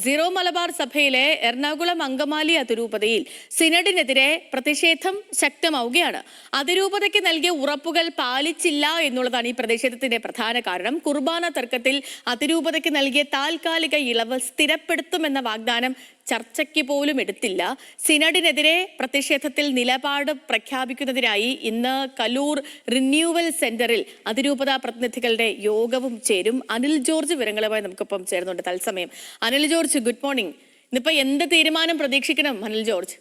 Zero Malabar സഭയിലെ എറണാകുളം അങ്കമാലി അതിരൂപതയിൽ സിനഡിനെതിരെ പ്രതിഷേധം ശക്തമാവുകയാണ്. അതിരൂപതയ്ക്ക് നൽകിയ ഉറപ്പുകൾ പാലിച്ചില്ല എന്നുള്ളതാണ് ഈ പ്രതിഷേധത്തിന്റെ പ്രധാന കാരണം. കുർബാന തർക്കത്തിൽ അതിരൂപതയ്ക്ക് നൽകിയ താൽക്കാലിക ഇളവ് സ്ഥിരപ്പെടുത്തുമെന്ന വാഗ്ദാനം ചർച്ചയ്ക്ക് പോലും എടുത്തില്ല. സിനഡിനെതിരെ പ്രതിഷേധത്തിൽ നിലപാട് പ്രഖ്യാപിക്കുന്നതിനായി ഇന്ന് കലൂർ റിന്യൂവൽ സെന്ററിൽ അതിരൂപത പ്രതിനിധികളുടെ യോഗവും ചേരും. അനിൽ ജോർജ് വിവരങ്ങളുമായി നമുക്കൊപ്പം ചേർന്നുണ്ട് തത്സമയം. Anil George, good morning. ഇന്നിപ്പോ എന്ത് തീരുമാനം പ്രതീക്ഷിക്കണം അനിൽ ജോർജ്?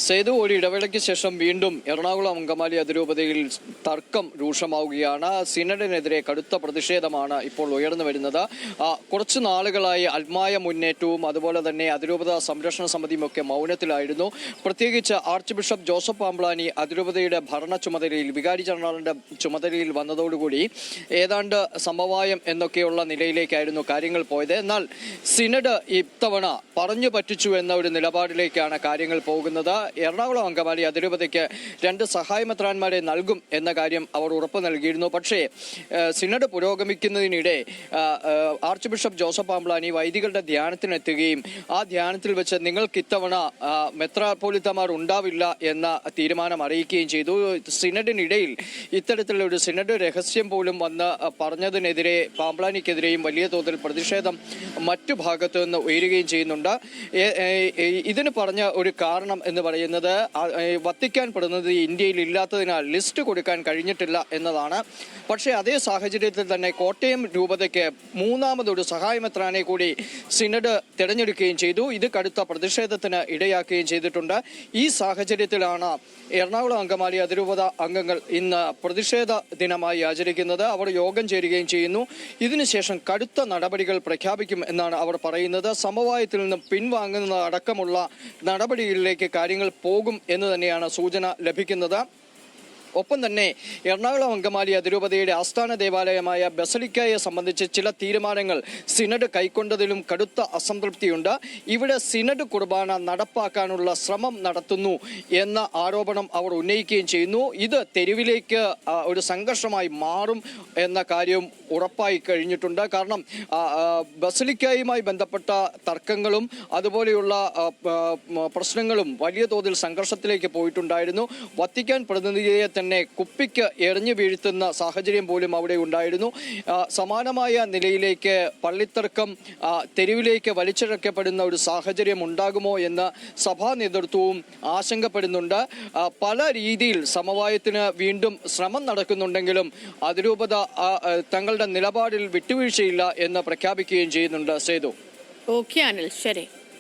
സേതു, ഒരു ഇടവേളയ്ക്ക് ശേഷം വീണ്ടും എറണാകുളം അങ്കമാലി അതിരൂപതയിൽ തർക്കം രൂക്ഷമാവുകയാണ്. സിനഡിനെതിരെ കടുത്ത പ്രതിഷേധമാണ് ഇപ്പോൾ ഉയർന്നു വരുന്നത്. കുറച്ച് നാളുകളായി അൽമായ മുന്നേറ്റവും അതുപോലെ തന്നെ അതിരൂപത സംരക്ഷണ സമിതിയും ഒക്കെ മൗനത്തിലായിരുന്നു. പ്രത്യേകിച്ച് ആർച്ച് ബിഷപ്പ് ജോസഫ് പാംബ്ലാനി അതിരൂപതയുടെ ഭരണ ചുമതലയിൽ, വികാരി ജനറലിന്റെ ചുമതലയിൽ വന്നതോടുകൂടി ഏതാണ്ട് സമവായം എന്നൊക്കെയുള്ള നിലയിലേക്കായിരുന്നു കാര്യങ്ങൾ പോയത്. എന്നാൽ സിനഡ് ഇത്തവണ പറഞ്ഞു പറ്റിച്ചു എന്ന ഒരു നിലപാടിലേക്കാണ് കാര്യങ്ങൾ പോകുന്നത്. എറണാകുളം അങ്കമാലി അതിരൂപതയ്ക്ക് 2 സഹായമെത്രാന്മാരെ നൽകും എന്ന കാര്യം അവർ ഉറപ്പ് നൽകിയിരുന്നു. പക്ഷേ സിനഡ് പുരോഗമിക്കുന്നതിനിടെ ആർച്ച് ബിഷപ്പ് ജോസഫ് പാംബ്ലാനി വൈദികരുടെ ധ്യാനത്തിനെത്തുകയും ആ ധ്യാനത്തിൽ വെച്ച് നിങ്ങൾക്ക് ഇത്തവണ മെത്രാപ്പോലിത്തമാർ ഉണ്ടാവില്ല എന്ന തീരുമാനം അറിയിക്കുകയും ചെയ്തു. സിനഡിനിടയിൽ ഇത്തരത്തിലുള്ള ഒരു സിനഡ് രഹസ്യം പോലും വന്ന് പറഞ്ഞതിനെതിരെ പാംബ്ലാനിക്കെതിരെയും വലിയ തോതിൽ പ്രതിഷേധം മറ്റു ഭാഗത്തു നിന്ന് ഉയരുകയും ചെയ്യുന്നുണ്ട്. ഇതിന് പറഞ്ഞ ഒരു കാരണം എന്ന് പറയുന്നത് വത്തിക്കാൻ പ്രതിനിധി ഇന്ത്യയിൽ ഇല്ലാത്തതിനാൽ ലിസ്റ്റ് കൊടുക്കാൻ കഴിഞ്ഞിട്ടില്ല എന്നതാണ്. പക്ഷേ അതേ സാഹചര്യത്തിൽ തന്നെ കോട്ടയം രൂപതയ്ക്ക് 3ാമതൊരു സഹായമെത്രാനെ കൂടി സിനഡ് തിരഞ്ഞെടുക്കുകയും ചെയ്തു. ഇത് കടുത്ത പ്രതിഷേധത്തിന് ഇടയാക്കുകയും ചെയ്തിട്ടുണ്ട്. ഈ സാഹചര്യത്തിലാണ് എറണാകുളം അങ്കമാലി അതിരൂപത അംഗങ്ങൾ ഇന്ന് പ്രതിഷേധ ദിനമായി ആചരിക്കുന്നത്. അവർ യോഗം ചേരുകയും ചെയ്യുന്നു. ഇതിനുശേഷം കടുത്ത നടപടികൾ പ്രഖ്യാപിക്കും എന്നാണ് അവർ പറയുന്നത്. സമവായത്തിൽ നിന്ന് പിൻവാങ്ങുന്ന അടക്കമുള്ള നടപടികളിലേക്ക് കാര്യങ്ങൾ പോകും എന്ന് തന്നെയാണ് സൂചന ലഭിക്കുന്നത്. ഒപ്പം തന്നെ എറണാകുളം അങ്കമാലി അതിരൂപതയുടെ ആസ്ഥാന ദേവാലയമായ ബസലിക്കയെ സംബന്ധിച്ച് ചില തീരുമാനങ്ങൾ സിനഡ് കൈക്കൊണ്ടതിലും കടുത്ത അസംതൃപ്തിയുണ്ട്. ഇവിടെ സിനഡ് കുർബാന നടപ്പാക്കാനുള്ള ശ്രമം നടത്തുന്നു എന്ന ആരോപണം അവർ ഉന്നയിക്കുകയും ചെയ്യുന്നു. ഇത് തെരുവിലേക്ക് ഒരു സംഘർഷമായി മാറും എന്ന കാര്യം ഉറപ്പായി കഴിഞ്ഞിട്ടുണ്ട്. കാരണം ബസലിക്കയുമായി ബന്ധപ്പെട്ട തർക്കങ്ങളും അതുപോലെയുള്ള പ്രശ്നങ്ങളും വലിയ തോതിൽ സംഘർഷത്തിലേക്ക് പോയിട്ടുണ്ടായിരുന്നു. വത്തിക്കാൻ പ്രതിനിധിയെ തന്നെ കുപ്പിക്ക് എറിഞ്ഞു വീഴ്ത്തുന്ന സാഹചര്യം പോലും അവിടെ ഉണ്ടായിരുന്നു. സമാനമായ നിലയിലേക്ക് പള്ളിത്തർക്കം തെരുവിലേക്ക് വലിച്ചിഴക്കപ്പെടുന്ന ഒരു സാഹചര്യം ഉണ്ടാകുമോ എന്ന് സഭാ നേതൃത്വവും ആശങ്കപ്പെടുന്നുണ്ട്. പല രീതിയിൽ സമവായത്തിന് വീണ്ടും ശ്രമം നടക്കുന്നുണ്ടെങ്കിലും അതിരൂപത തങ്ങളുടെ നിലപാടിൽ വിട്ടുവീഴ്ചയില്ല എന്ന് പ്രഖ്യാപിക്കുകയും ചെയ്യുന്നുണ്ട്. സേതു. ഓക്കെ അനിൽ, ശരി.